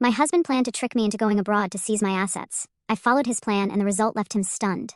My husband planned to trick me into going abroad to seize my assets. I followed his plan and the result left him stunned.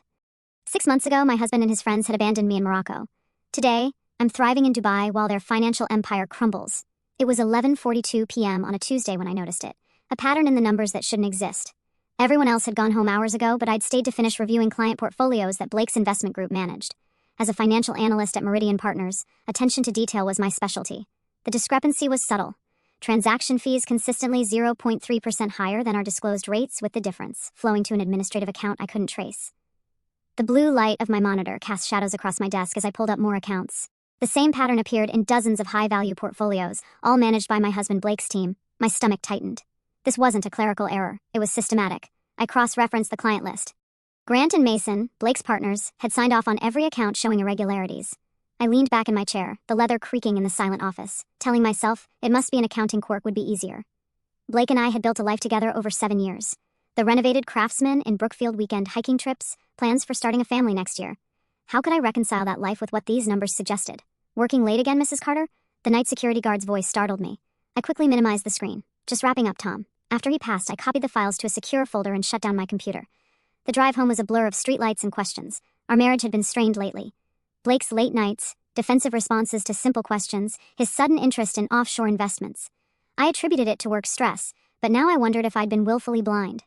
6 months ago, my husband and his friends had abandoned me in Morocco. Today, I'm thriving in Dubai while their financial empire crumbles. It was 11:42 p.m. on a Tuesday when I noticed it, a pattern in the numbers that shouldn't exist. Everyone else had gone home hours ago, but I'd stayed to finish reviewing client portfolios that Blake's investment group managed. As a financial analyst at Meridian Partners, attention to detail was my specialty. The discrepancy was subtle. Transaction fees consistently 0.3% higher than our disclosed rates, with the difference flowing to an administrative account I couldn't trace. The blue light of my monitor cast shadows across my desk as I pulled up more accounts. The same pattern appeared in dozens of high-value portfolios, all managed by my husband Blake's team. My stomach tightened. This wasn't a clerical error. It was systematic. I cross-referenced the client list. Grant and Mason, Blake's partners, had signed off on every account showing irregularities. I leaned back in my chair, the leather creaking in the silent office, telling myself it must be an accounting quirk would be easier. Blake and I had built a life together over 7 years. The renovated craftsman in Brookfield weekend hiking trips, plans for starting a family next year. How could I reconcile that life with what these numbers suggested? Working late again, Mrs. Carter? The night security guard's voice startled me. I quickly minimized the screen. Just wrapping up, Tom. After he passed, I copied the files to a secure folder and shut down my computer. The drive home was a blur of streetlights and questions. Our marriage had been strained lately. Blake's late nights, defensive responses to simple questions, his sudden interest in offshore investments. I attributed it to work stress, but now I wondered if I'd been willfully blind.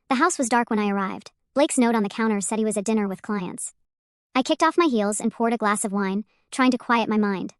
The house was dark when I arrived. Blake's note on the counter said he was at dinner with clients. I kicked off my heels and poured a glass of wine, trying to quiet my mind.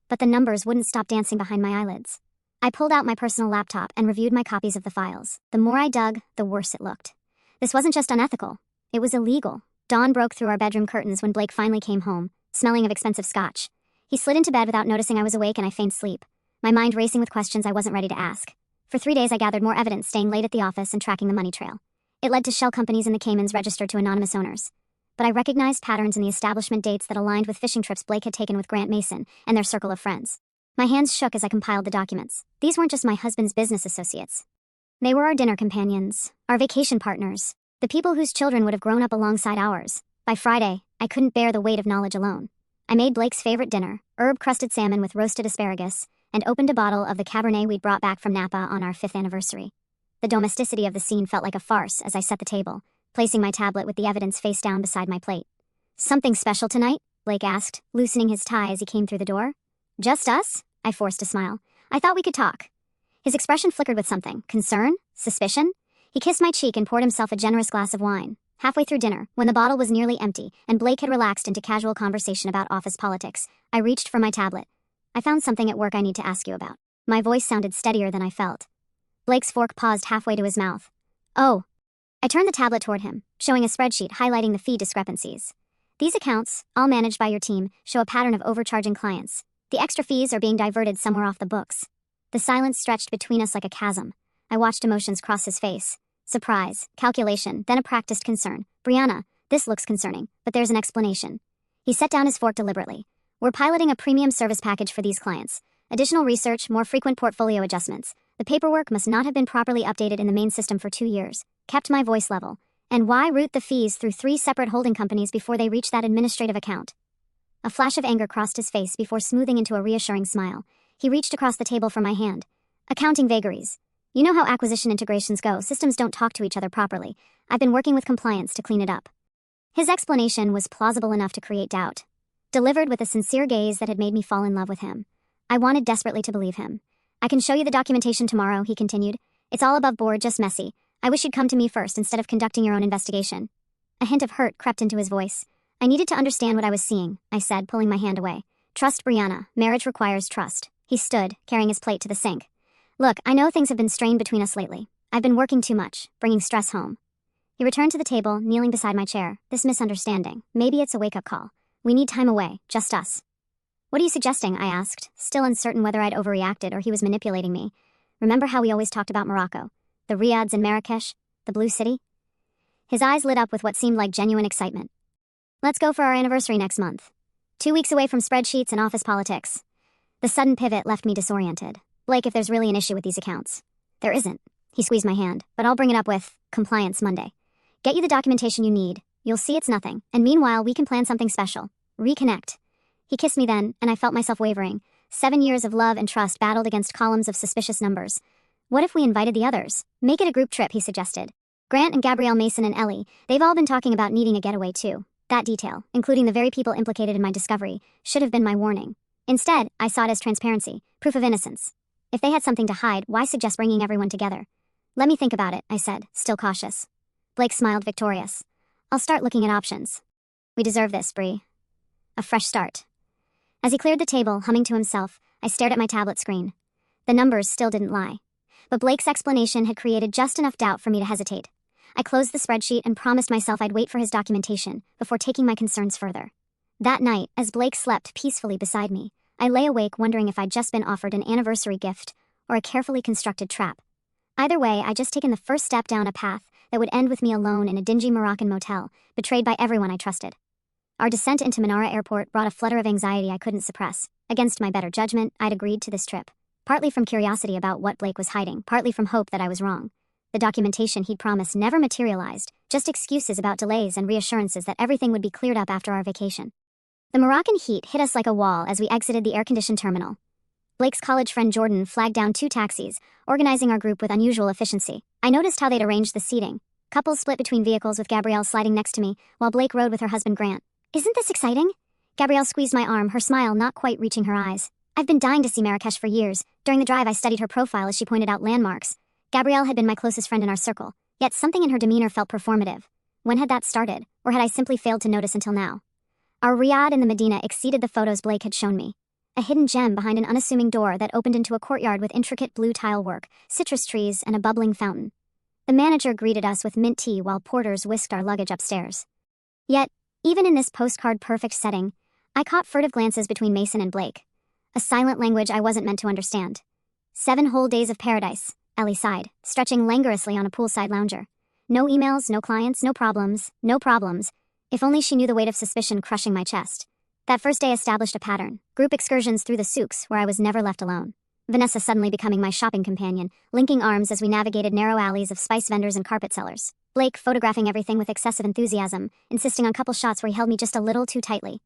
But the numbers wouldn't stop dancing behind my eyelids. I pulled out my personal laptop and reviewed my copies of the files. The more I dug, the worse it looked. This wasn't just unethical. It was illegal. Dawn broke through our bedroom curtains when Blake finally came home, smelling of expensive scotch. He slid into bed without noticing I was awake, and I feigned sleep, my mind racing with questions I wasn't ready to ask. For 3 days I gathered more evidence, staying late at the office and tracking the money trail. It led to shell companies in the Caymans registered to anonymous owners. But I recognized patterns in the establishment dates that aligned with fishing trips Blake had taken with Grant Mason and their circle of friends. My hands shook as I compiled the documents. These weren't just my husband's business associates. They were our dinner companions, our vacation partners, the people whose children would have grown up alongside ours. By Friday, I couldn't bear the weight of knowledge alone. I made Blake's favorite dinner, herb-crusted salmon with roasted asparagus, and opened a bottle of the Cabernet we'd brought back from Napa on our 5th anniversary. The domesticity of the scene felt like a farce as I set the table, placing my tablet with the evidence face down beside my plate. "Something special tonight?" Blake asked, loosening his tie as he came through the door. "Just us?" I forced a smile. "I thought we could talk." His expression flickered with something. Concern? Suspicion? He kissed my cheek and poured himself a generous glass of wine. Halfway through dinner, when the bottle was nearly empty and Blake had relaxed into casual conversation about office politics, I reached for my tablet. "I found something at work I need to ask you about." My voice sounded steadier than I felt. Blake's fork paused halfway to his mouth. "Oh." I turned the tablet toward him, showing a spreadsheet highlighting the fee discrepancies. "These accounts, all managed by your team, show a pattern of overcharging clients. The extra fees are being diverted somewhere off the books." The silence stretched between us like a chasm. I watched emotions cross his face. Surprise, calculation, then a practiced concern. "Brianna, this looks concerning, but there's an explanation." He set down his fork deliberately. "We're piloting a premium service package for these clients. Additional research, more frequent portfolio adjustments. The paperwork must not have been properly updated in the main system for 2 years." Kept my voice level. "And why route the fees through 3 separate holding companies before they reach that administrative account?" A flash of anger crossed his face before smoothing into a reassuring smile. He reached across the table for my hand. "Accounting vagaries. You know how acquisition integrations go. Systems don't talk to each other properly. I've been working with compliance to clean it up." His explanation was plausible enough to create doubt, delivered with a sincere gaze that had made me fall in love with him. I wanted desperately to believe him. "I can show you the documentation tomorrow," he continued. "It's all above board, just messy. I wish you'd come to me first instead of conducting your own investigation." A hint of hurt crept into his voice. "I needed to understand what I was seeing," I said, pulling my hand away. "Trust, Brianna. Marriage requires trust." He stood, carrying his plate to the sink. "Look, I know things have been strained between us lately. I've been working too much, bringing stress home." He returned to the table, kneeling beside my chair. "This misunderstanding. Maybe it's a wake-up call. We need time away, just us." "What are you suggesting?" I asked, still uncertain whether I'd overreacted or he was manipulating me. "Remember how we always talked about Morocco? The riads in Marrakesh? The Blue City?" His eyes lit up with what seemed like genuine excitement. "Let's go for our anniversary next month. 2 weeks away from spreadsheets and office politics." The sudden pivot left me disoriented. "Blake, if there's really an issue with these accounts." "There isn't." He squeezed my hand. "But I'll bring it up with compliance Monday. Get you the documentation you need. You'll see it's nothing. And meanwhile, we can plan something special. Reconnect." He kissed me then, and I felt myself wavering. 7 years of love and trust battled against columns of suspicious numbers. What if we invited the others? Make it a group trip, he suggested. Grant and Gabrielle, Mason and Ellie, they've all been talking about needing a getaway too. That detail, including the very people implicated in my discovery, should have been my warning. Instead, I saw it as transparency, proof of innocence. If they had something to hide, why suggest bringing everyone together? Let me think about it, I said, still cautious. Blake smiled, victorious. I'll start looking at options. We deserve this, Bree. A fresh start. As he cleared the table, humming to himself, I stared at my tablet screen. The numbers still didn't lie. But Blake's explanation had created just enough doubt for me to hesitate. I closed the spreadsheet and promised myself I'd wait for his documentation before taking my concerns further. That night, as Blake slept peacefully beside me, I lay awake wondering if I'd just been offered an anniversary gift or a carefully constructed trap. Either way, I'd just taken the first step down a path that would end with me alone in a dingy Moroccan motel, betrayed by everyone I trusted. Our descent into Manara Airport brought a flutter of anxiety I couldn't suppress. Against my better judgment, I'd agreed to this trip. Partly from curiosity about what Blake was hiding, partly from hope that I was wrong. The documentation he'd promised never materialized, just excuses about delays and reassurances that everything would be cleared up after our vacation. The Moroccan heat hit us like a wall as we exited the air-conditioned terminal. Blake's college friend Jordan flagged down 2 taxis, organizing our group with unusual efficiency. I noticed how they'd arranged the seating. Couples split between vehicles with Gabrielle sliding next to me, while Blake rode with her husband Grant. Isn't this exciting? Gabrielle squeezed my arm, her smile not quite reaching her eyes. I've been dying to see Marrakesh for years. During the drive, I studied her profile as she pointed out landmarks. Gabrielle had been my closest friend in our circle, yet something in her demeanor felt performative. When had that started, or had I simply failed to notice until now? Our riad in the Medina exceeded the photos Blake had shown me. A hidden gem behind an unassuming door that opened into a courtyard with intricate blue tile work, citrus trees, and a bubbling fountain. The manager greeted us with mint tea while porters whisked our luggage upstairs. Yet, even in this postcard-perfect setting, I caught furtive glances between Mason and Blake. A silent language I wasn't meant to understand. 7 whole days of paradise, Ellie sighed, stretching languorously on a poolside lounger. No emails, no clients, no problems. If only she knew the weight of suspicion crushing my chest. That first day established a pattern. Group excursions through the souks where I was never left alone. Vanessa suddenly becoming my shopping companion, linking arms as we navigated narrow alleys of spice vendors and carpet sellers. Blake photographing everything with excessive enthusiasm, insisting on couple shots where he held me just a little too tightly.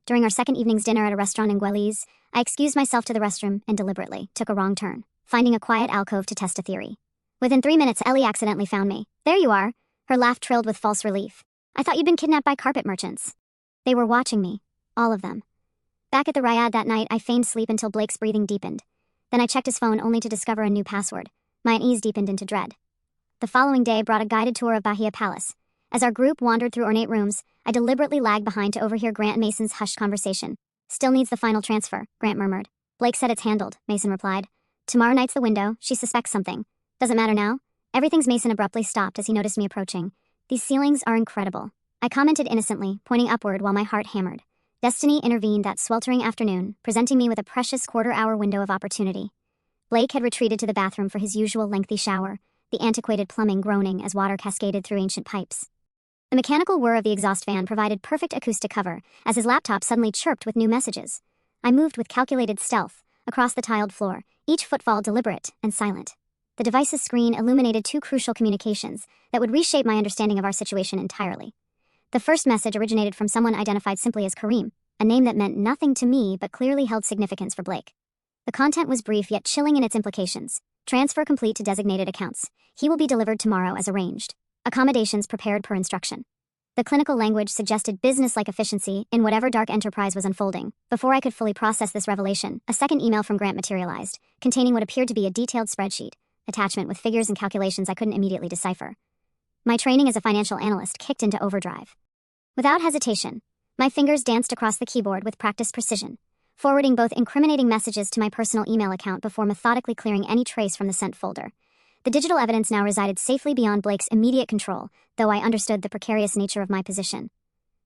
During our second evening's dinner at a restaurant in Gueliz, I excused myself to the restroom and deliberately took a wrong turn, finding a quiet alcove to test a theory. Within 3 minutes, Ellie accidentally found me. There you are. Her laugh trilled with false relief. I thought you'd been kidnapped by carpet merchants. They were watching me. All of them. Back at the riad that night, I feigned sleep until Blake's breathing deepened. Then I checked his phone only to discover a new password. My unease deepened into dread. The following day brought a guided tour of Bahia Palace. As our group wandered through ornate rooms, I deliberately lagged behind to overhear Grant and Mason's hushed conversation. Still needs the final transfer, Grant murmured. Blake said it's handled, Mason replied. Tomorrow night's the window, she suspects something. Doesn't matter now? Everything's Mason abruptly stopped as he noticed me approaching. These ceilings are incredible. I commented innocently, pointing upward while my heart hammered. Destiny intervened that sweltering afternoon, presenting me with a precious quarter-hour window of opportunity. Blake had retreated to the bathroom for his usual lengthy shower, the antiquated plumbing groaning as water cascaded through ancient pipes. The mechanical whir of the exhaust fan provided perfect acoustic cover, as his laptop suddenly chirped with new messages. I moved with calculated stealth, across the tiled floor, each footfall deliberate and silent. The device's screen illuminated 2 crucial communications that would reshape my understanding of our situation entirely. The first message originated from someone identified simply as Kareem, a name that meant nothing to me but clearly held significance for Blake. The content was brief yet chilling in its implications. Transfer complete to designated accounts. He will be delivered tomorrow as arranged. Accommodations prepared per instruction. The clinical language suggested business-like efficiency in whatever dark enterprise was unfolding. Before I could fully process this revelation, a second email from Grant materialized, containing what appeared to be a detailed spreadsheet, attachment with figures and calculations I couldn't immediately decipher. My training as a financial analyst kicked into overdrive. Without hesitation, my fingers danced across the keyboard with practiced precision, forwarding both incriminating messages to my personal email account before methodically clearing any trace from the sent folder. The digital evidence now resided safely beyond Blake's immediate control, though I understood the precarious nature of my position.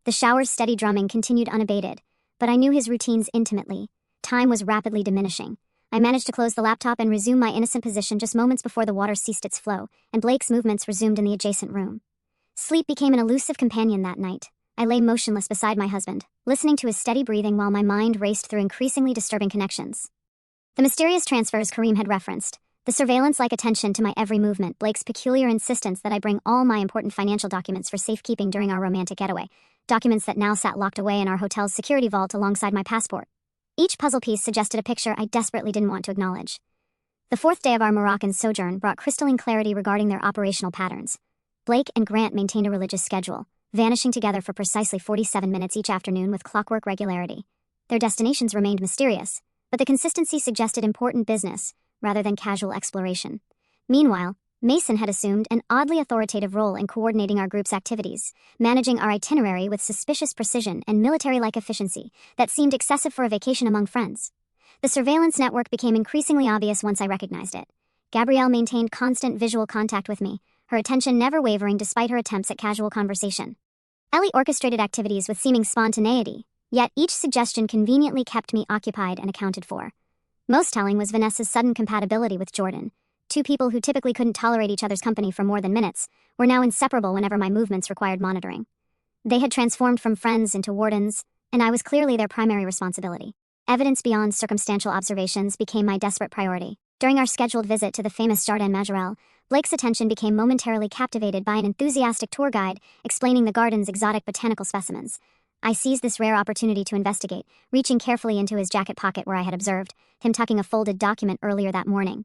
The shower's steady drumming continued unabated, but I knew his routines intimately. Time was rapidly diminishing. I managed to close the laptop and resume my innocent position just moments before the water ceased its flow, and Blake's movements resumed in the adjacent room. Sleep became an elusive companion that night. I lay motionless beside my husband, listening to his steady breathing while my mind raced through increasingly disturbing connections. The mysterious transfers Kareem had referenced, the surveillance-like attention to my every movement, Blake's peculiar insistence that I bring all my important financial documents for safekeeping during our romantic getaway, documents that now sat locked away in our hotel's security vault alongside my passport. Each puzzle piece suggested a picture I desperately didn't want to acknowledge. The fourth day of our Moroccan sojourn brought crystalline clarity regarding their operational patterns. Blake and Grant maintained a religious schedule, vanishing together for precisely 47 minutes each afternoon with clockwork regularity. Their destinations remained mysterious, but the consistency suggested important business, rather than casual exploration. Meanwhile, Mason had assumed an oddly authoritative role in coordinating our group's activities, managing our itinerary with suspicious precision and military-like efficiency that seemed excessive for a vacation among friends. The surveillance network became increasingly obvious once I recognized it. Gabrielle maintained constant visual contact with me, her attention never wavering despite her attempts at casual conversation. Ellie orchestrated activities with seeming spontaneity, yet each suggestion conveniently kept me occupied and accounted for. Most telling was Vanessa's sudden compatibility with Jordan. Two people who typically couldn't tolerate each other's company for more than minutes were now inseparable whenever my movements required monitoring. They had transformed from friends into wardens, and I was clearly their primary responsibility. Evidence beyond circumstantial observations became my desperate priority. During our scheduled visit to the famous Jardin Majorelle, Blake's attention became momentarily captivated by an enthusiastic tour guide explaining the garden's exotic botanical specimens. I seized this rare opportunity to investigate, reaching carefully into his jacket pocket where I had observed him tucking a folded document earlier that morning.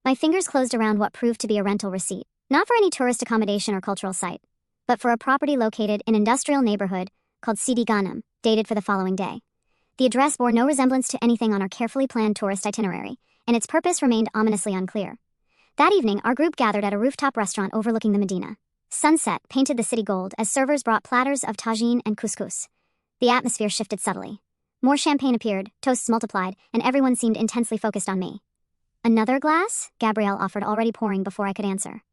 My fingers closed around what proved to be a rental receipt, not for any tourist accommodation or cultural site, but for a property located in an industrial neighborhood called Sidi Ghanem, dated for the following day. The address bore no resemblance to anything on our carefully planned tourist itinerary, and its purpose remained ominously unclear. That evening, our group gathered at a rooftop restaurant overlooking the Medina. Sunset painted the city gold as servers brought platters of tagine and couscous. The atmosphere shifted subtly. More champagne appeared, toasts multiplied, and everyone seemed intensely focused on me. "Another glass?" Gabrielle offered, already pouring before I could answer.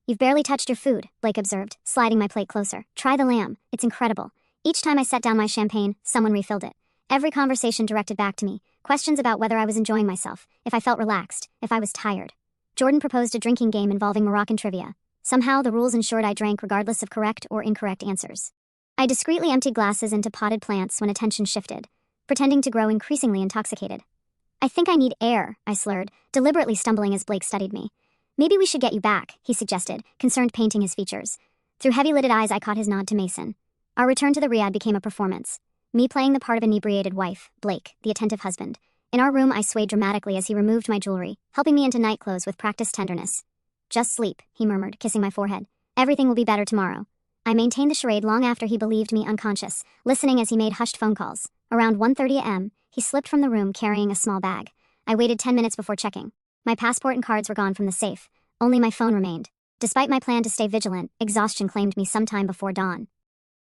"You've barely touched your food," Blake observed, sliding my plate closer. "Try the lamb. It's incredible." Each time I set down my champagne, someone refilled it. Every conversation directed back to me, questions about whether I was enjoying myself, if I felt relaxed, if I was tired. Jordan proposed a drinking game involving Moroccan trivia. Somehow, the rules ensured I drank regardless of correct or incorrect answers. I discreetly emptied glasses into potted plants when attention shifted, pretending to grow increasingly intoxicated. "I think I need air," I slurred, deliberately stumbling as Blake studied me. "Maybe we should get you back," he suggested, concerned painting his features. Through heavy-lidded eyes, I caught his nod to Mason. Our return to the riad became a performance. Me playing the part of inebriated wife, Blake, the attentive husband. In our room, I swayed dramatically as he removed my jewelry, helping me into nightclothes with practiced tenderness. "Just sleep," he murmured, kissing my forehead. "Everything will be better tomorrow." I maintained the charade long after he believed me unconscious, listening as he made hushed phone calls. Around 1:30 a.m., he slipped from the room carrying a small bag. I waited 10 minutes before checking. My passport and cards were gone from the safe. Only my phone remained. Despite my plan to stay vigilant, exhaustion claimed me sometime before dawn.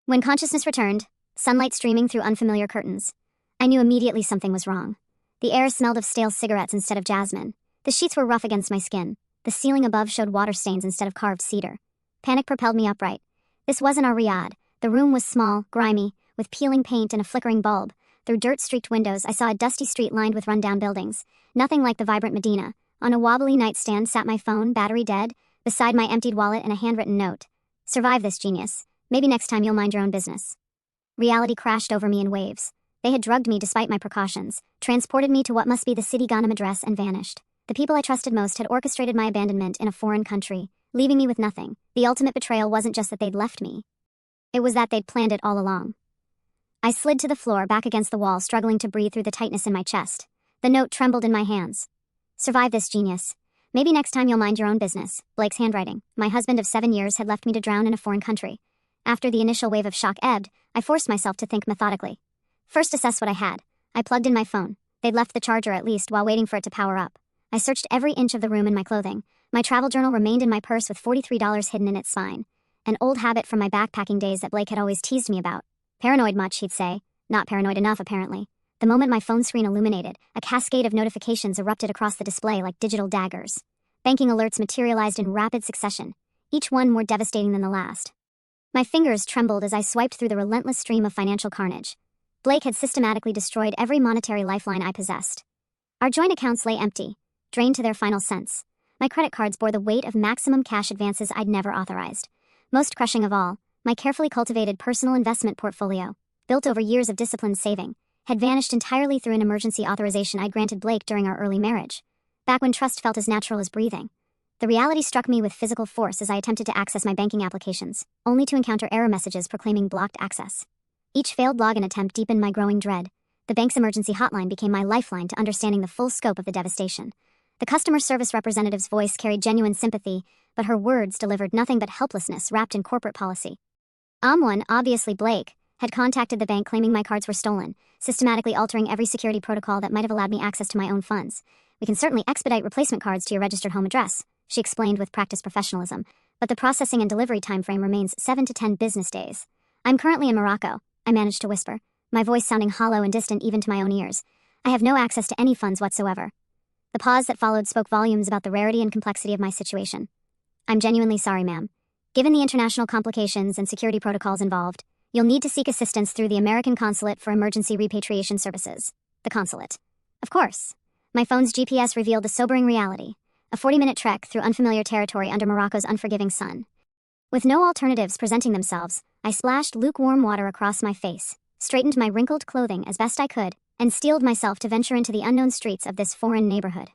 When consciousness returned, sunlight streaming through unfamiliar curtains, I knew immediately something was wrong. The air smelled of stale cigarettes instead of jasmine. The sheets were rough against my skin. The ceiling above showed water stains instead of carved cedar. Panic propelled me upright. This wasn't our riad. The room was small, grimy, with peeling paint and a flickering bulb. Through dirt-streaked windows, I saw a dusty street lined with run-down buildings. Nothing like the vibrant Medina. On a wobbly nightstand sat my phone, battery dead, beside my emptied wallet and a handwritten note. "Survive this, genius. Maybe next time you'll mind your own business." Reality crashed over me in waves. They had drugged me despite my precautions, transported me to what must be the Sidi Ghanem address, and vanished. The people I trusted most had orchestrated my abandonment in a foreign country, leaving me with nothing. The ultimate betrayal wasn't just that they'd left me. It was that they'd planned it all along. I slid to the floor, back against the wall, struggling to breathe through the tightness in my chest. The note trembled in my hands. "Survive this, genius. Maybe next time you'll mind your own business." Blake's handwriting. My husband of 7 years had left me to drown in a foreign country. After the initial wave of shock ebbed, I forced myself to think methodically. First, assess what I had. I plugged in my phone. They'd left the charger at least while waiting for it to power up. I searched every inch of the room and my clothing. My travel journal remained in my purse with $43 hidden in its spine. An old habit from my backpacking days that Blake had always teased me about. "Paranoid much," he'd say. Not paranoid enough, apparently. The moment my phone screen illuminated, a cascade of notifications erupted across the display like digital daggers. Banking alerts materialized in rapid succession, each one more devastating than the last. My fingers trembled as I swiped through the relentless stream of financial carnage. Blake had systematically destroyed every monetary lifeline I possessed. Our joint accounts lay empty, drained to their final cents. My credit cards bore the weight of maximum cash advances I'd never authorized. Most crushing of all, my carefully cultivated personal investment portfolio, built over years of disciplined saving, had vanished entirely through an emergency authorization I'd granted Blake during our early marriage, back when trust felt as natural as breathing. The reality struck me with physical force as I attempted to access my banking applications, only to encounter error messages proclaiming blocked access. Each failed login attempt deepened my growing dread. The bank's emergency hotline became my lifeline to understanding the full scope of the devastation. The customer service representative's voice carried genuine sympathy, but her words delivered nothing but helplessness wrapped in corporate policy. One, obviously Blake, had contacted the bank claiming my cards were stolen, systematically altering every security protocol that might have allowed me access to my own funds. We can certainly expedite replacement cards to your registered home address, she explained with practiced professionalism, but the processing and delivery timeframe remains 7 to 10 business days. I'm currently in Morocco, I managed to whisper, my voice sounding hollow and distant even to my own ears. I have no access to any funds whatsoever. The pause that followed spoke volumes about the rarity and complexity of my situation. I'm genuinely sorry, ma'am. Given the international complications and security protocols involved, you'll need to seek assistance through the American Consulate for Emergency Repatriation Services. The consulate. Of course. My phone's GPS revealed a sobering reality. A 40-minute trek through unfamiliar territory under Morocco's unforgiving sun. With no alternatives presenting themselves, I splashed lukewarm water across my face, straightened my wrinkled clothing as best I could, and steeled myself to venture into the unknown streets of this foreign neighborhood.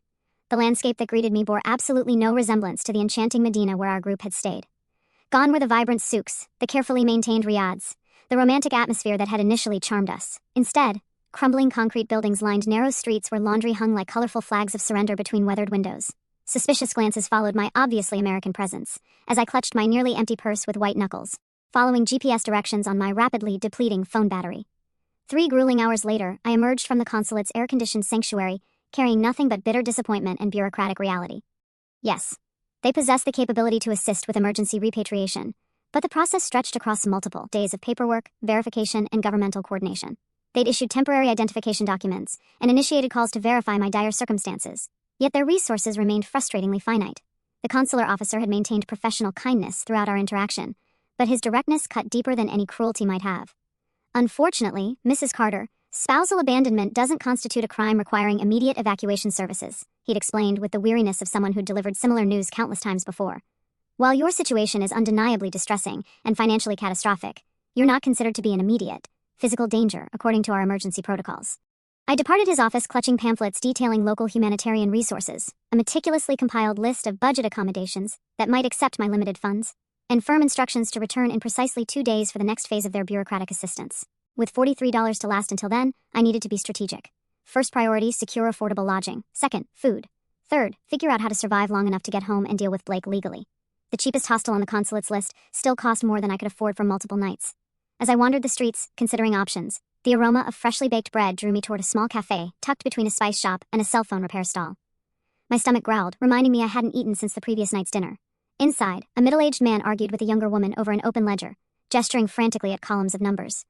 The landscape that greeted me bore absolutely no resemblance to the enchanting Medina where our group had stayed. Gone were the vibrant souks, the carefully maintained riads, the romantic atmosphere that had initially charmed us. Instead, crumbling concrete buildings lined narrow streets where laundry hung like colorful flags of surrender between weathered windows. Suspicious glances followed my obviously American presence, as I clutched my nearly empty purse with white knuckles, following GPS directions on my rapidly depleting phone battery. 3 grueling hours later, I emerged from the consulate's air-conditioned sanctuary, carrying nothing but bitter disappointment and bureaucratic reality. Yes, they possessed the capability to assist with emergency repatriation, but the process stretched across multiple days of paperwork, verification, and governmental coordination. They'd issued temporary identification documents and initiated calls to verify my dire circumstances, yet their resources remained frustratingly finite. The consular officer had maintained professional kindness throughout our interaction, but his directness cut deeper than any cruelty might have. Unfortunately, Mrs. Carter, spousal abandonment doesn't constitute a crime requiring immediate evacuation services, he'd explained with the weariness of someone who'd delivered similar news countless times before. While your situation is undeniably distressing and financially catastrophic, you're not considered to be in immediate physical danger according to our emergency protocols. I departed his office clutching pamphlets detailing local humanitarian resources, a meticulously compiled list of budget accommodations that might accept my limited funds, and firm instructions to return in precisely 2 days for the next phase of their bureaucratic assistance. With $43 to last until then, I needed to be strategic. First priority, secure affordable lodging. Second, food. Third, figure out how to survive long enough to get home and deal with Blake legally. The cheapest hostel on the consulate's list still cost more than I could afford for multiple nights. As I wandered the streets, considering options, the aroma of freshly baked bread drew me toward a small cafe tucked between a spice shop and a cell phone repair stall. My stomach growled, reminding me I hadn't eaten since the previous night's dinner. Inside, a middle-aged man argued with a younger woman over an open ledger, gesturing frantically at columns of numbers.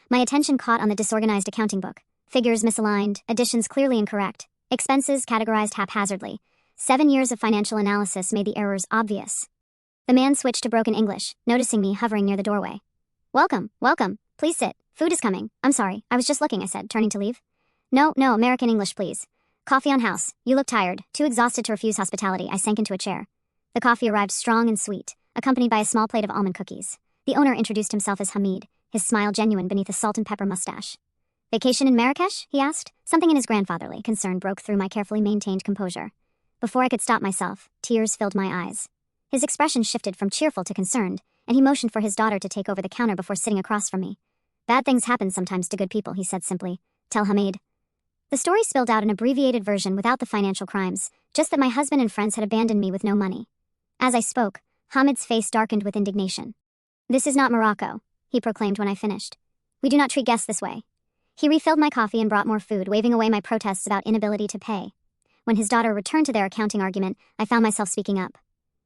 My attention caught on the disorganized accounting book. Figures misaligned, additions clearly incorrect, expenses categorized haphazardly. 7 years of financial analysis made the errors obvious. The man switched to broken English, noticing me hovering near the doorway. Welcome, please sit. Food is coming. I'm sorry, I was just looking, I said, turning to leave. No, American English, please. Coffee on house. You look tired, too exhausted to refuse hospitality. I sank into a chair. The coffee arrived strong and sweet, accompanied by a small plate of almond cookies. The owner introduced himself as Hamid, his smile genuine beneath a salt and pepper mustache. Vacation in Marrakesh? He asked. Something in his grandfatherly concern broke through my carefully maintained composure. Before I could stop myself, tears filled my eyes. His expression shifted from cheerful to concerned, and he motioned for his daughter to take over the counter before sitting across from me. Bad things happen sometimes to good people, he said simply. Tell Hamid. The story spilled out an abbreviated version without the financial crimes, just that my husband and friends had abandoned me with no money. As I spoke, Hamid's face darkened with indignation. This is not Morocco, he proclaimed when I finished. We do not treat guests this way. He refilled my coffee and brought more food, waving away my protests about inability to pay. When his daughter returned to their accounting argument, I found myself speaking up.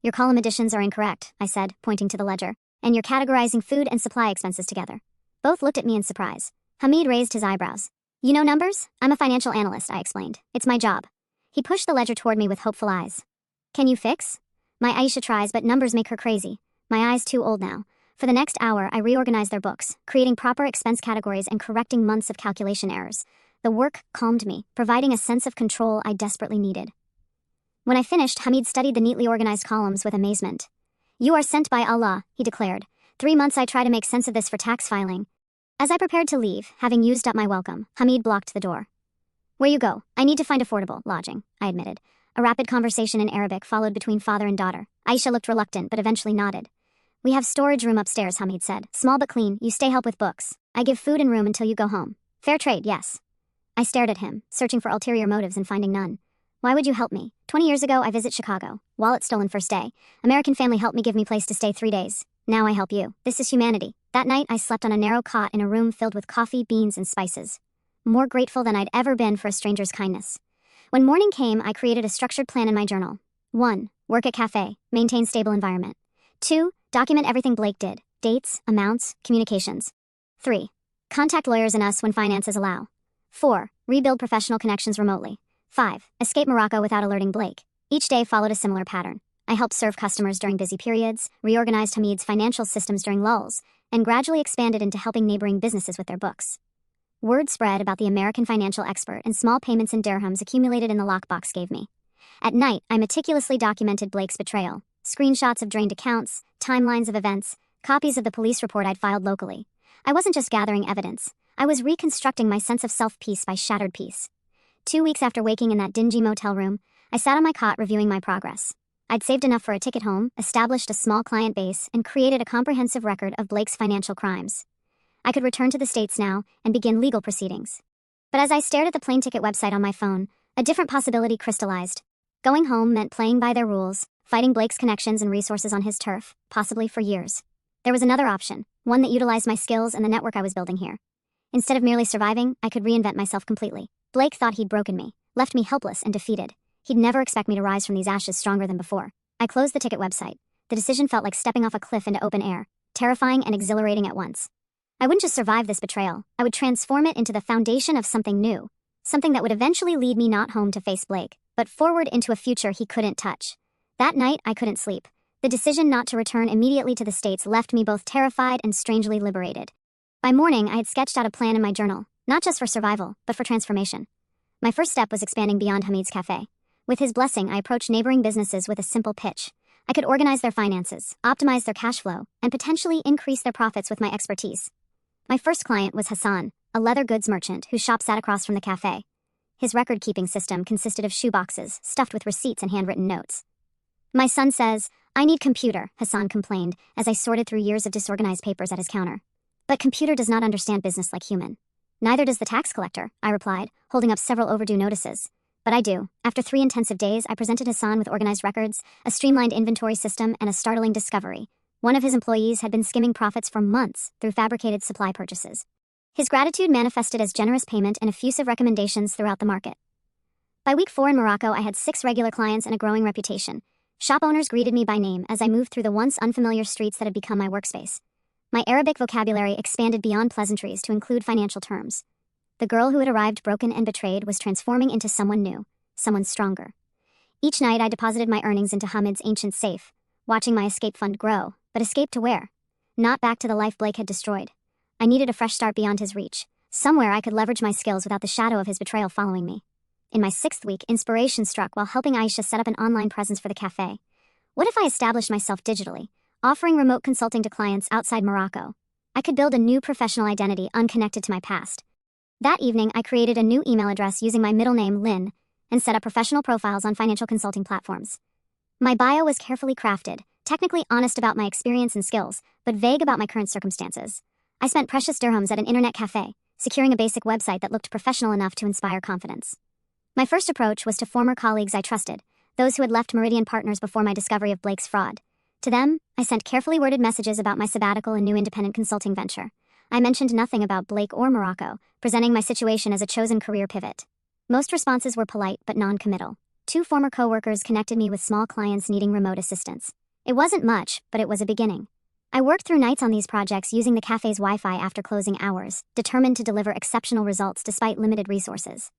Your column additions are incorrect, I said, pointing to the ledger, and you're categorizing food and supply expenses together. Both looked at me in surprise. Hamid raised his eyebrows. You know numbers? I'm a financial analyst, I explained. It's my job. He pushed the ledger toward me with hopeful eyes. Can you fix? My Aisha tries, but numbers make her crazy. My eye's too old now. For the next hour, I reorganized their books, creating proper expense categories and correcting months of calculation errors. The work calmed me, providing a sense of control I desperately needed. When I finished, Hamid studied the neatly organized columns with amazement. You are sent by Allah, he declared. 3 months I try to make sense of this for tax filing. As I prepared to leave, having used up my welcome, Hamid blocked the door. Where you go? I need to find affordable lodging, I admitted. A rapid conversation in Arabic followed between father and daughter. Aisha looked reluctant, but eventually nodded. We have storage room upstairs, Hamid said. Small but clean, you stay help with books. I give food and room until you go home. Fair trade, yes. I stared at him, searching for ulterior motives and finding none. Why would you help me? 20 years ago, I visit Chicago. Wallet stolen first day. American family helped me give me place to stay 3 days. Now I help you. This is humanity. That night, I slept on a narrow cot in a room filled with coffee, beans, and spices. More grateful than I'd ever been for a stranger's kindness. When morning came, I created a structured plan in my journal. 1. Work at cafe. Maintain stable environment. 2. Document everything Blake did. Dates, amounts, communications. 3. Contact lawyers and us when finances allow. 4. Rebuild professional connections remotely. 5. Escape Morocco without alerting Blake. Each day followed a similar pattern. I helped serve customers during busy periods, reorganized Hamid's financial systems during lulls, and gradually expanded into helping neighboring businesses with their books. Word spread about the American financial expert, and small payments in dirhams accumulated in the lockbox gave me. At night, I meticulously documented Blake's betrayal. Screenshots of drained accounts, timelines of events, copies of the police report I'd filed locally. I wasn't just gathering evidence. I was reconstructing my sense of self piece by shattered piece. 2 weeks after waking in that dingy motel room, I sat on my cot reviewing my progress. I'd saved enough for a ticket home, established a small client base, and created a comprehensive record of Blake's financial crimes. I could return to the States now and begin legal proceedings. But as I stared at the plane ticket website on my phone, a different possibility crystallized. Going home meant playing by their rules, fighting Blake's connections and resources on his turf, possibly for years. There was another option, one that utilized my skills and the network I was building here. Instead of merely surviving, I could reinvent myself completely. Blake thought he'd broken me, left me helpless and defeated. He'd never expect me to rise from these ashes stronger than before. I closed the ticket website. The decision felt like stepping off a cliff into open air, terrifying and exhilarating at once. I wouldn't just survive this betrayal, I would transform it into the foundation of something new. Something that would eventually lead me not home to face Blake, but forward into a future he couldn't touch. That night, I couldn't sleep. The decision not to return immediately to the States left me both terrified and strangely liberated. By morning, I had sketched out a plan in my journal, not just for survival, but for transformation. My first step was expanding beyond Hamid's cafe. With his blessing, I approached neighboring businesses with a simple pitch. I could organize their finances, optimize their cash flow, and potentially increase their profits with my expertise. My first client was Hassan, a leather goods merchant whose shop sat across from the cafe. His record-keeping system consisted of shoeboxes stuffed with receipts and handwritten notes. "My son says, I need computer," Hassan complained as I sorted through years of disorganized papers at his counter. "But computer does not understand business like human." "Neither does the tax collector," I replied, holding up several overdue notices. "But I do." After 3 intensive days, I presented Hassan with organized records, a streamlined inventory system, and a startling discovery. One of his employees had been skimming profits for months through fabricated supply purchases. His gratitude manifested as generous payment and effusive recommendations throughout the market. By week 4 in Morocco, I had 6 regular clients and a growing reputation. Shop owners greeted me by name as I moved through the once unfamiliar streets that had become my workspace. My Arabic vocabulary expanded beyond pleasantries to include financial terms. The girl who had arrived broken and betrayed was transforming into someone new, someone stronger. Each night I deposited my earnings into Hamid's ancient safe, watching my escape fund grow. But escape to where? Not back to the life Blake had destroyed. I needed a fresh start beyond his reach, somewhere I could leverage my skills without the shadow of his betrayal following me. In my 6th week, inspiration struck while helping Aisha set up an online presence for the cafe. What if I established myself digitally, offering remote consulting to clients outside Morocco? I could build a new professional identity unconnected to my past. That evening, I created a new email address using my middle name, Lynn, and set up professional profiles on financial consulting platforms. My bio was carefully crafted, technically honest about my experience and skills, but vague about my current circumstances. I spent precious dirhams at an internet cafe, securing a basic website that looked professional enough to inspire confidence. My first approach was to former colleagues I trusted, those who had left Meridian Partners before my discovery of Blake's fraud. To them, I sent carefully worded messages about my sabbatical and new independent consulting venture. I mentioned nothing about Blake or Morocco, presenting my situation as a chosen career pivot. Most responses were polite but non-committal. 2 former coworkers connected me with small clients needing remote assistance. It wasn't much, but it was a beginning. I worked through nights on these projects using the cafe's Wi-Fi after closing hours, determined to deliver exceptional results despite limited resources.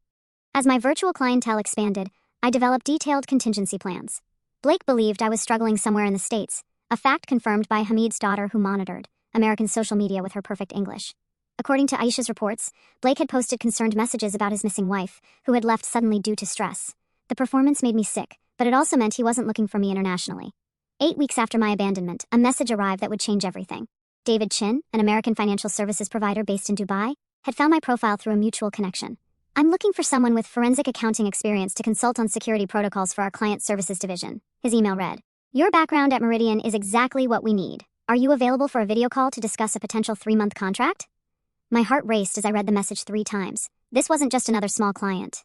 As my virtual clientele expanded, I developed detailed contingency plans. Blake believed I was struggling somewhere in the States, a fact confirmed by Hamid's daughter who monitored American social media with her perfect English. According to Aisha's reports, Blake had posted concerned messages about his missing wife, who had left suddenly due to stress. The performance made me sick, but it also meant he wasn't looking for me internationally. 8 weeks after my abandonment, a message arrived that would change everything. David Chin, an American financial services provider based in Dubai, had found my profile through a mutual connection. "I'm looking for someone with forensic accounting experience to consult on security protocols for our client services division." His email read, "Your background at Meridian is exactly what we need. Are you available for a video call to discuss a potential 3-month contract?" My heart raced as I read the message 3 times. This wasn't just another small client.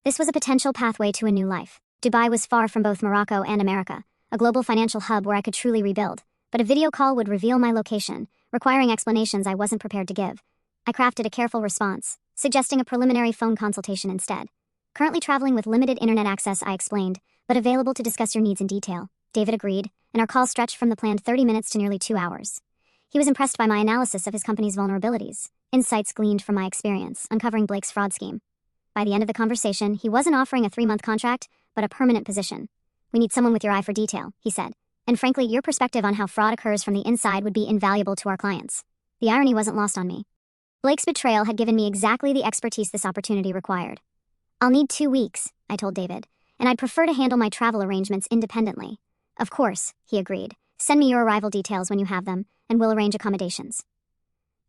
This was a potential pathway to a new life. Dubai was far from both Morocco and America, a global financial hub where I could truly rebuild. But a video call would reveal my location, requiring explanations I wasn't prepared to give. I crafted a careful response, suggesting a preliminary phone consultation instead. Currently traveling with limited internet access, I explained, but available to discuss your needs in detail. David agreed, and our call stretched from the planned 30 minutes to nearly 2 hours. He was impressed by my analysis of his company's vulnerabilities, insights gleaned from my experience uncovering Blake's fraud scheme. By the end of the conversation, he wasn't offering a 3-month contract, but a permanent position. "We need someone with your eye for detail," he said, "and frankly, your perspective on how fraud occurs from the inside would be invaluable to our clients." The irony wasn't lost on me. Blake's betrayal had given me exactly the expertise this opportunity required. "I'll need 2 weeks," I told David, "and I'd prefer to handle my travel arrangements independently." "Of course," he agreed. "Send me your arrival details when you have them, and we'll arrange accommodations."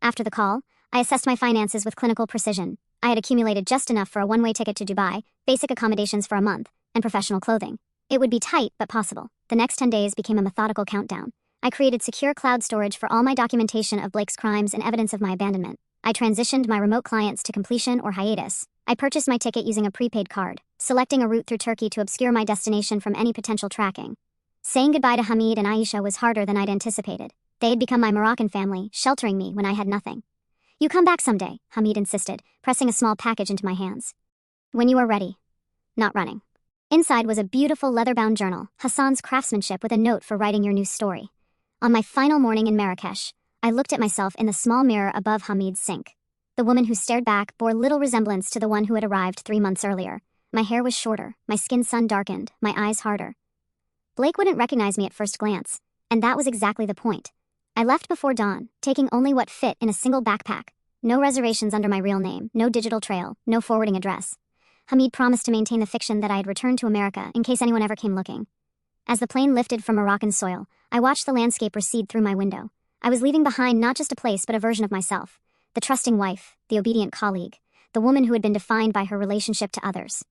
After the call, I assessed my finances with clinical precision. I had accumulated just enough for a one-way ticket to Dubai, basic accommodations for a month, and professional clothing. It would be tight, but possible. The next 10 days became a methodical countdown. I created secure cloud storage for all my documentation of Blake's crimes and evidence of my abandonment. I transitioned my remote clients to completion or hiatus. I purchased my ticket using a prepaid card, selecting a route through Turkey to obscure my destination from any potential tracking. Saying goodbye to Hamid and Aisha was harder than I'd anticipated. They had become my Moroccan family, sheltering me when I had nothing. "You come back someday," Hamid insisted, pressing a small package into my hands. "When you are ready." Not running. Inside was a beautiful leather-bound journal, Hassan's craftsmanship with a note for writing your new story. On my final morning in Marrakesh, I looked at myself in the small mirror above Hamid's sink. The woman who stared back bore little resemblance to the one who had arrived 3 months earlier. My hair was shorter, my skin sun-darkened, my eyes harder. Blake wouldn't recognize me at first glance, and that was exactly the point. I left before dawn, taking only what fit in a single backpack. No reservations under my real name, no digital trail, no forwarding address. Hamid promised to maintain the fiction that I had returned to America in case anyone ever came looking. As the plane lifted from Moroccan soil, I watched the landscape recede through my window. I was leaving behind not just a place but a version of myself. The trusting wife, the obedient colleague, the woman who had been defined by her relationship to others.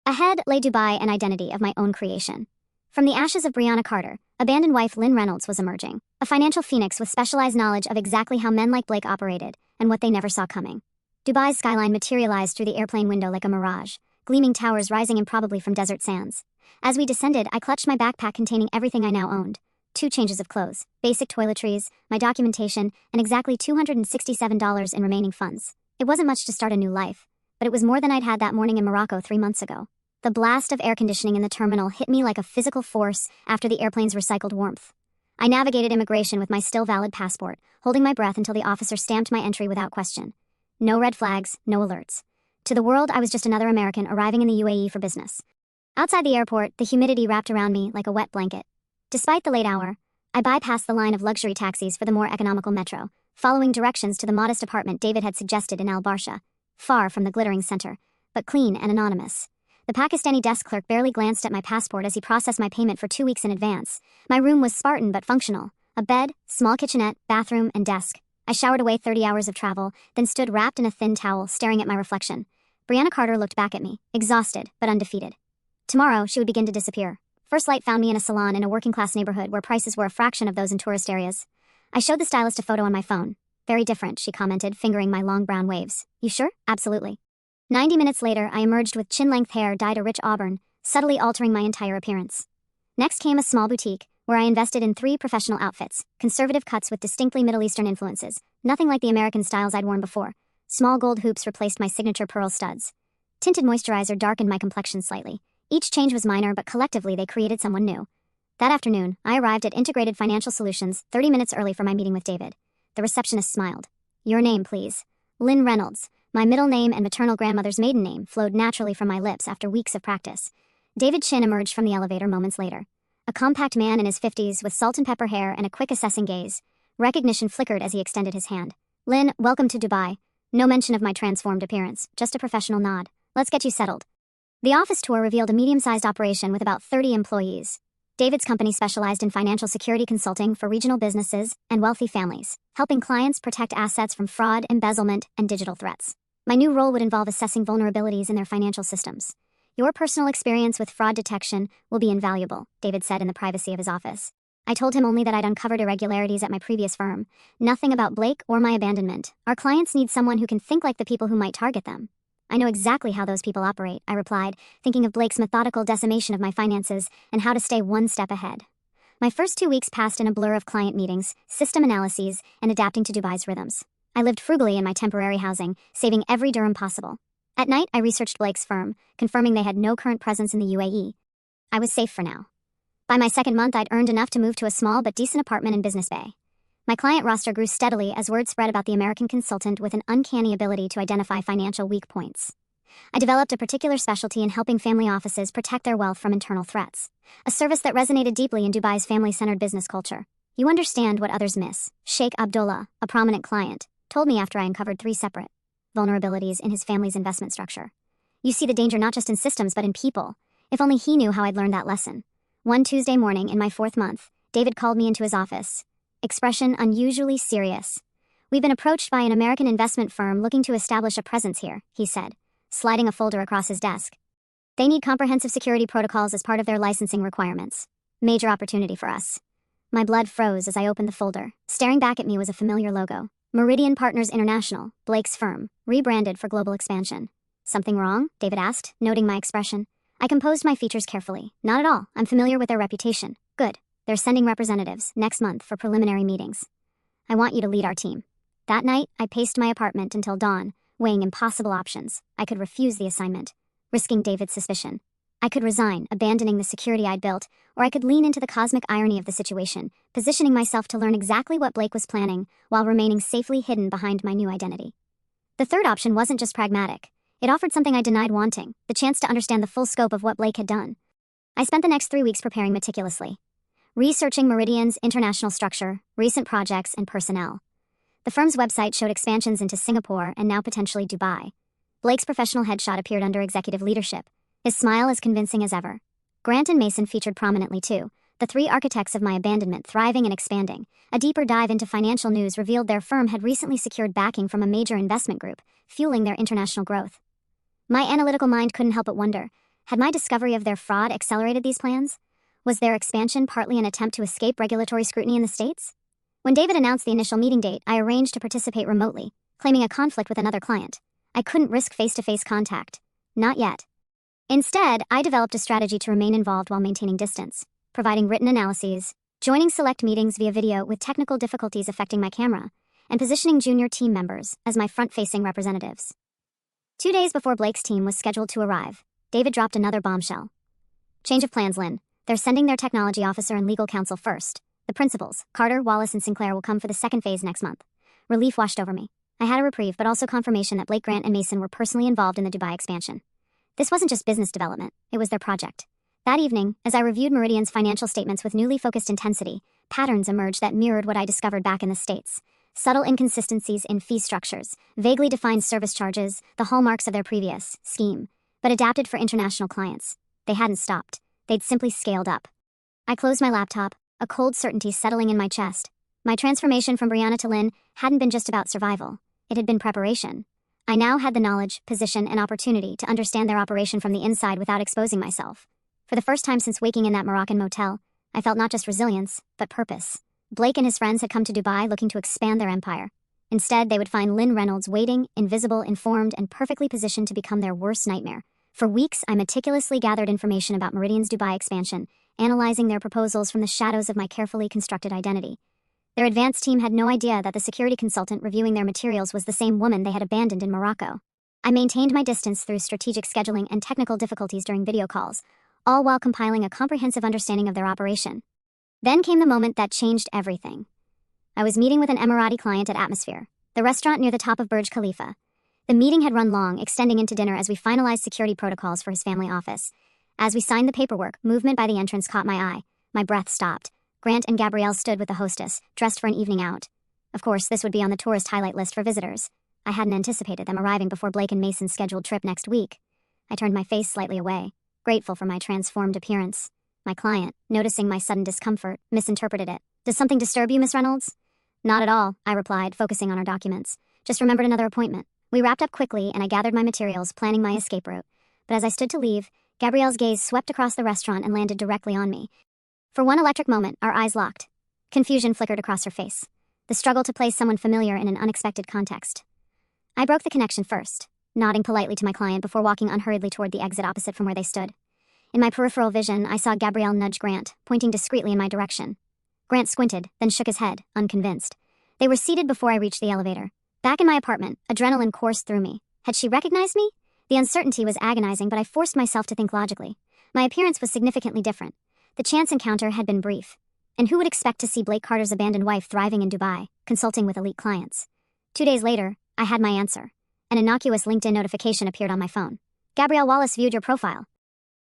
Ahead lay Dubai, an identity of my own creation. From the ashes of Brianna Carter, abandoned wife Lynn Reynolds was emerging, a financial phoenix with specialized knowledge of exactly how men like Blake operated and what they never saw coming. Dubai's skyline materialized through the airplane window like a mirage, gleaming towers rising improbably from desert sands. As we descended, I clutched my backpack containing everything I now owned. 2 changes of clothes, basic toiletries, my documentation, and exactly $267 in remaining funds. It wasn't much to start a new life, but it was more than I'd had that morning in Morocco 3 months ago. The blast of air conditioning in the terminal hit me like a physical force after the airplane's recycled warmth. I navigated immigration with my still valid passport, holding my breath until the officer stamped my entry without question. No red flags, no alerts. To the world, I was just another American arriving in the UAE for business. Outside the airport, the humidity wrapped around me like a wet blanket. Despite the late hour, I bypassed the line of luxury taxis for the more economical metro, following directions to the modest apartment David had suggested in Al Barsha, far from the glittering center, but clean and anonymous. The Pakistani desk clerk barely glanced at my passport as he processed my payment for 2 weeks in advance. My room was Spartan but functional. A bed, small kitchenette, bathroom, and desk. I showered away 30 hours of travel, then stood wrapped in a thin towel, staring at my reflection. Brianna Carter looked back at me, exhausted but undefeated. Tomorrow, she would begin to disappear. First Light found me in a salon in a working-class neighborhood where prices were a fraction of those in tourist areas. I showed the stylist a photo on my phone. "Very different," she commented, fingering my long brown waves. "You sure?" "Absolutely." 90 minutes later, I emerged with chin-length hair dyed a rich auburn, subtly altering my entire appearance. Next came a small boutique, where I invested in 3 professional outfits, conservative cuts with distinctly Middle Eastern influences, nothing like the American styles I'd worn before. Small gold hoops replaced my signature pearl studs. Tinted moisturizer darkened my complexion slightly. Each change was minor, but collectively they created someone new. That afternoon, I arrived at Integrated Financial Solutions 30 minutes early for my meeting with David. The receptionist smiled. "Your name, please." "Lynn Reynolds." My middle name and maternal grandmother's maiden name flowed naturally from my lips after weeks of practice. David Chin emerged from the elevator moments later. A compact man in his 50s with salt and pepper hair and a quick assessing gaze. Recognition flickered as he extended his hand. "Lynn, welcome to Dubai." No mention of my transformed appearance, just a professional nod. "Let's get you settled." The office tour revealed a medium-sized operation with about 30 employees. David's company specialized in financial security consulting for regional businesses and wealthy families, helping clients protect assets from fraud, embezzlement, and digital threats. My new role would involve assessing vulnerabilities in their financial systems. "Your personal experience with fraud detection will be invaluable," David said in the privacy of his office. I told him only that I'd uncovered irregularities at my previous firm. Nothing about Blake or my abandonment. Our clients need someone who can think like the people who might target them. I know exactly how those people operate, I replied, thinking of Blake's methodical decimation of my finances and how to stay one step ahead. My first 2 weeks passed in a blur of client meetings, system analyses, and adapting to Dubai's rhythms. I lived frugally in my temporary housing, saving every dirham possible. At night, I researched Blake's firm, confirming they had no current presence in the UAE. I was safe for now. By my second month, I'd earned enough to move to a small but decent apartment in Business Bay. My client roster grew steadily as word spread about the American consultant with an uncanny ability to identify financial weak points. I developed a particular specialty in helping family offices protect their wealth from internal threats, a service that resonated deeply in Dubai's family-centered business culture. You understand what others miss, Sheikh Abdullah, a prominent client, told me after I uncovered 3 separate vulnerabilities in his family's investment structure. You see the danger not just in systems but in people. If only he knew how I'd learned that lesson. One Tuesday morning in my 4th month, David called me into his office. Expression unusually serious. We've been approached by an American investment firm looking to establish a presence here, he said, sliding a folder across his desk. They need comprehensive security protocols as part of their licensing requirements. Major opportunity for us. My blood froze as I opened the folder. Staring back at me was a familiar logo. Meridian Partners International, Blake's firm, rebranded for global expansion. Something wrong? David asked, noting my expression. I composed my features carefully. Not at all. I'm familiar with their reputation. Good. They're sending representatives next month for preliminary meetings. I want you to lead our team. That night, I paced my apartment until dawn, weighing impossible options. I could refuse the assignment, risking David's suspicion. I could resign, abandoning the security I'd built, or I could lean into the cosmic irony of the situation, positioning myself to learn exactly what Blake was planning while remaining safely hidden behind my new identity. The third option wasn't just pragmatic. It offered something I denied wanting, the chance to understand the full scope of what Blake had done. I spent the next 3 weeks preparing meticulously, researching Meridian's international structure, recent projects, and personnel. The firm's website showed expansions into Singapore and now potentially Dubai. Blake's professional headshot appeared under executive leadership, his smile as convincing as ever. Grant and Mason featured prominently too, the 3 architects of my abandonment thriving and expanding. A deeper dive into financial news revealed their firm had recently secured backing from a major investment group, fueling their international growth. My analytical mind couldn't help but wonder, had my discovery of their fraud accelerated these plans? Was their expansion partly an attempt to escape regulatory scrutiny in the States? When David announced the initial meeting date, I arranged to participate remotely, claiming a conflict with another client. I couldn't risk face-to-face contact. Not yet. Instead, I developed a strategy to remain involved while maintaining distance, providing written analyses, joining select meetings via video with technical difficulties affecting my camera, and positioning junior team members as my front-facing representatives. 2 days before Blake's team was scheduled to arrive, David dropped another bombshell. Change of plans, Lynn. They're sending their technology officer and legal counsel first. The principals, Carter, Wallace, and Sinclair, will come for the second phase next month. Relief washed over me. I had a reprieve, but also confirmation that Blake, Grant, and Mason were personally involved in the Dubai expansion. This wasn't just business development, it was their project. That evening, as I reviewed Meridian's financial statements with newly focused intensity, patterns emerged that mirrored what I discovered back in the States. Subtle inconsistencies in fee structures, vaguely defined service charges, the hallmarks of their previous scheme, but adapted for international clients. They hadn't stopped. They'd simply scaled up. I closed my laptop, a cold certainty settling in my chest. My transformation from Brianna to Lynn hadn't been just about survival. It had been preparation. I now had the knowledge, position, and opportunity to understand their operation from the inside without exposing myself. For the first time since waking in that Moroccan motel, I felt not just resilience, but purpose. Blake and his friends had come to Dubai looking to expand their empire. Instead, they would find Lynn Reynolds waiting, invisible, informed, and perfectly positioned to become their worst nightmare. For weeks, I meticulously gathered information about Meridian's Dubai expansion, analyzing their proposals from the shadows of my carefully constructed identity. Their advanced team had no idea that the security consultant reviewing their materials was the same woman they had abandoned in Morocco. I maintained my distance through strategic scheduling and technical difficulties during video calls, all while compiling a comprehensive understanding of their operation. Then came the moment that changed everything. I was meeting with an Emirati client at Atmosphere, the restaurant near the top of Burj Khalifa. The meeting had run long, extending into dinner as we finalized security protocols for his family office. As we signed the paperwork, movement by the entrance caught my eye. My breath stopped. Grant and Gabrielle stood with the hostess, dressed for an evening out. Of course, this would be on the tourist highlight list for visitors. I hadn't anticipated them arriving before Blake and Mason's scheduled trip next week. I turned my face slightly away, grateful for my transformed appearance. My client, noticing my sudden discomfort, misinterpreted it. "Does something disturb you, Miss Reynolds?" "Not at all," I replied, focusing on our documents. "Just remembered another appointment." We wrapped up quickly, and I gathered my materials, planning my escape route. But as I stood to leave, Gabrielle's gaze swept across the restaurant and landed directly on me. For one electric moment, our eyes locked. Confusion flickered across her face. The struggle to place someone familiar in an unexpected context. I broke the connection first. nodding politely to my client before walking unhurriedly toward the exit opposite from where they stood. In my peripheral vision, I saw Gabrielle nudge Grant, pointing discreetly in my direction. Grant squinted, then shook his head, unconvinced. They were seated before I reached the elevator. Back in my apartment, adrenaline coursed through me. Had she recognized me? The uncertainty was agonizing, but I forced myself to think logically. My appearance was significantly different. The chance encounter had been brief. And who would expect to see Blake Carter's abandoned wife thriving in Dubai, consulting with elite clients? 2 days later, I had my answer. An innocuous LinkedIn notification appeared on my phone. Gabrielle Wallace viewed your profile.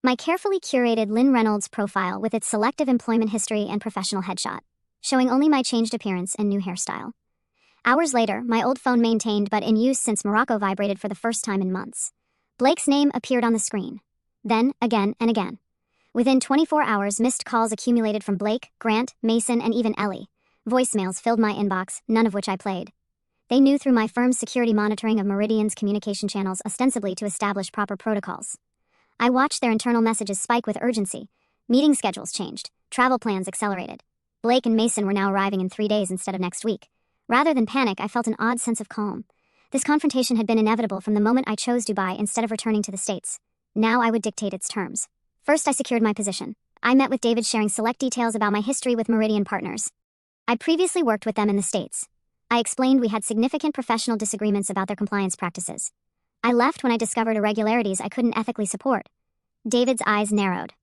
My carefully curated Lynn Reynolds profile with its selective employment history and professional headshot, showing only my changed appearance and new hairstyle. Hours later, my old phone maintained but in use since Morocco vibrated for the first time in months. Blake's name appeared on the screen. Then, again and again. Within 24 hours, missed calls accumulated from Blake, Grant, Mason, and even Ellie. Voicemails filled my inbox, none of which I played. They knew through my firm's security monitoring of Meridian's communication channels ostensibly to establish proper protocols. I watched their internal messages spike with urgency. Meeting schedules changed. Travel plans accelerated. Blake and Mason were now arriving in 3 days instead of next week. Rather than panic, I felt an odd sense of calm. This confrontation had been inevitable from the moment I chose Dubai instead of returning to the States. Now I would dictate its terms. First, I secured my position. I met with David, sharing select details about my history with Meridian partners. I previously worked with them in the States. I explained we had significant professional disagreements about their compliance practices. I left when I discovered irregularities I couldn't ethically support. David's eyes narrowed.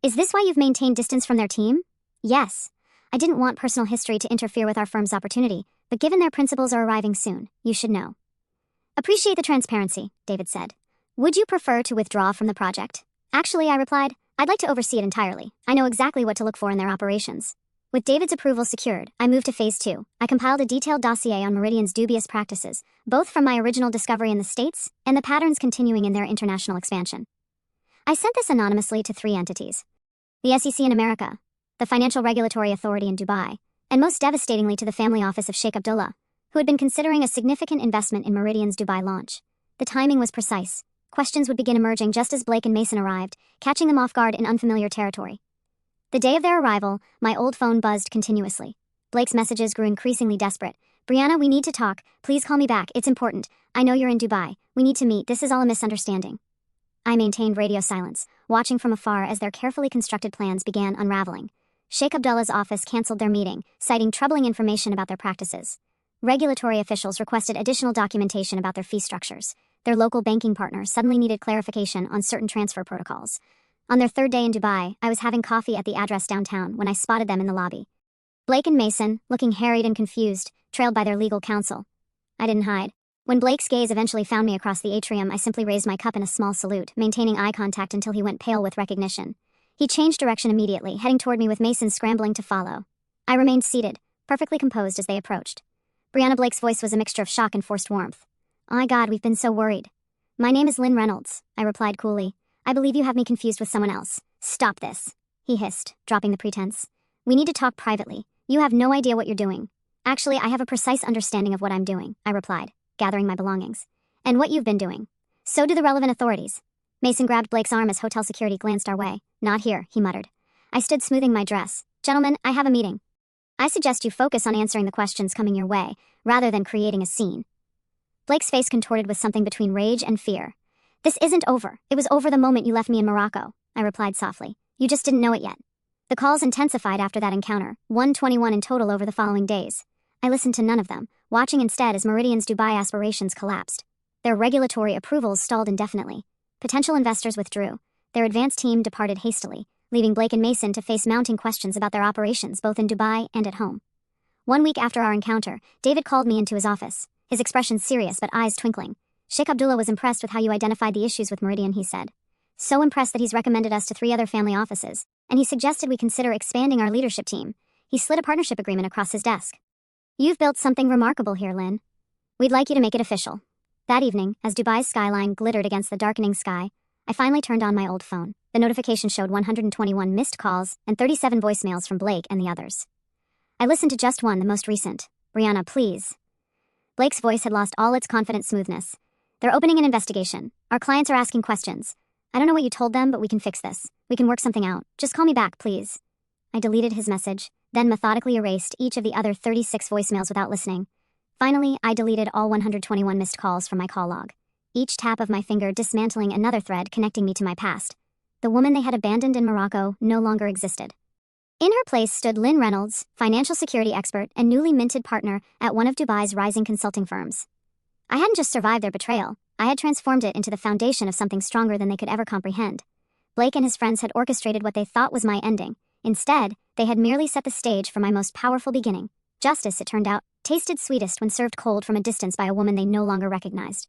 Is this why you've maintained distance from their team? Yes. I didn't want personal history to interfere with our firm's opportunity, but given their principals are arriving soon, you should know. Appreciate the transparency, David said. Would you prefer to withdraw from the project? Actually, I replied, I'd like to oversee it entirely. I know exactly what to look for in their operations. With David's approval secured, I moved to Phase 2. I compiled a detailed dossier on Meridian's dubious practices, both from my original discovery in the States and the patterns continuing in their international expansion. I sent this anonymously to 3 entities. The SEC in America, the Financial Regulatory Authority in Dubai, and most devastatingly to the family office of Sheikh Abdullah, who had been considering a significant investment in Meridian's Dubai launch. The timing was precise. Questions would begin emerging just as Blake and Mason arrived, catching them off guard in unfamiliar territory. The day of their arrival, my old phone buzzed continuously. Blake's messages grew increasingly desperate. Brianna, we need to talk. Please call me back. It's important. I know you're in Dubai. We need to meet. This is all a misunderstanding. I maintained radio silence, watching from afar as their carefully constructed plans began unraveling. Sheikh Abdullah's office canceled their meeting, citing troubling information about their practices. Regulatory officials requested additional documentation about their fee structures. Their local banking partner suddenly needed clarification on certain transfer protocols. On their 3rd day in Dubai, I was having coffee at the address downtown when I spotted them in the lobby. Blake and Mason, looking harried and confused, trailed by their legal counsel. I didn't hide. When Blake's gaze eventually found me across the atrium, I simply raised my cup in a small salute, maintaining eye contact until he went pale with recognition. He changed direction immediately, heading toward me with Mason scrambling to follow. I remained seated, perfectly composed as they approached. Brianna Blake's voice was a mixture of shock and forced warmth. My God, we've been so worried. My name is Lynn Reynolds, I replied coolly. I believe you have me confused with someone else. Stop this, he hissed, dropping the pretense. We need to talk privately. You have no idea what you're doing. Actually, I have a precise understanding of what I'm doing, I replied, gathering my belongings. And what you've been doing. So do the relevant authorities. Mason grabbed Blake's arm as hotel security glanced our way. Not here, he muttered. I stood smoothing my dress. Gentlemen, I have a meeting. I suggest you focus on answering the questions coming your way, rather than creating a scene. Blake's face contorted with something between rage and fear. This isn't over. It was over the moment you left me in Morocco, I replied softly. You just didn't know it yet. The calls intensified after that encounter, 121 in total over the following days. I listened to none of them, watching instead as Meridian's Dubai aspirations collapsed. Their regulatory approvals stalled indefinitely. Potential investors withdrew. Their advanced team departed hastily, leaving Blake and Mason to face mounting questions about their operations both in Dubai and at home. 1 week after our encounter, David called me into his office, his expression serious but eyes twinkling. Sheikh Abdullah was impressed with how you identified the issues with Meridian, he said. So impressed that he's recommended us to 3 other family offices, and he suggested we consider expanding our leadership team. He slid a partnership agreement across his desk. You've built something remarkable here, Lynn. We'd like you to make it official. That evening, as Dubai's skyline glittered against the darkening sky, I finally turned on my old phone. The notification showed 121 missed calls and 37 voicemails from Blake and the others. I listened to just one, the most recent. Brianna, please. Blake's voice had lost all its confident smoothness. They're opening an investigation. Our clients are asking questions. I don't know what you told them, but we can fix this. We can work something out. Just call me back, please. I deleted his message, then methodically erased each of the other 36 voicemails without listening. Finally, I deleted all 121 missed calls from my call log. each tap of my finger dismantling another thread connecting me to my past. The woman they had abandoned in Morocco no longer existed. In her place stood Lynn Reynolds, financial security expert and newly minted partner at one of Dubai's rising consulting firms. I hadn't just survived their betrayal, I had transformed it into the foundation of something stronger than they could ever comprehend. Blake and his friends had orchestrated what they thought was my ending. Instead, they had merely set the stage for my most powerful beginning. Justice, it turned out, tasted sweetest when served cold from a distance by a woman they no longer recognized.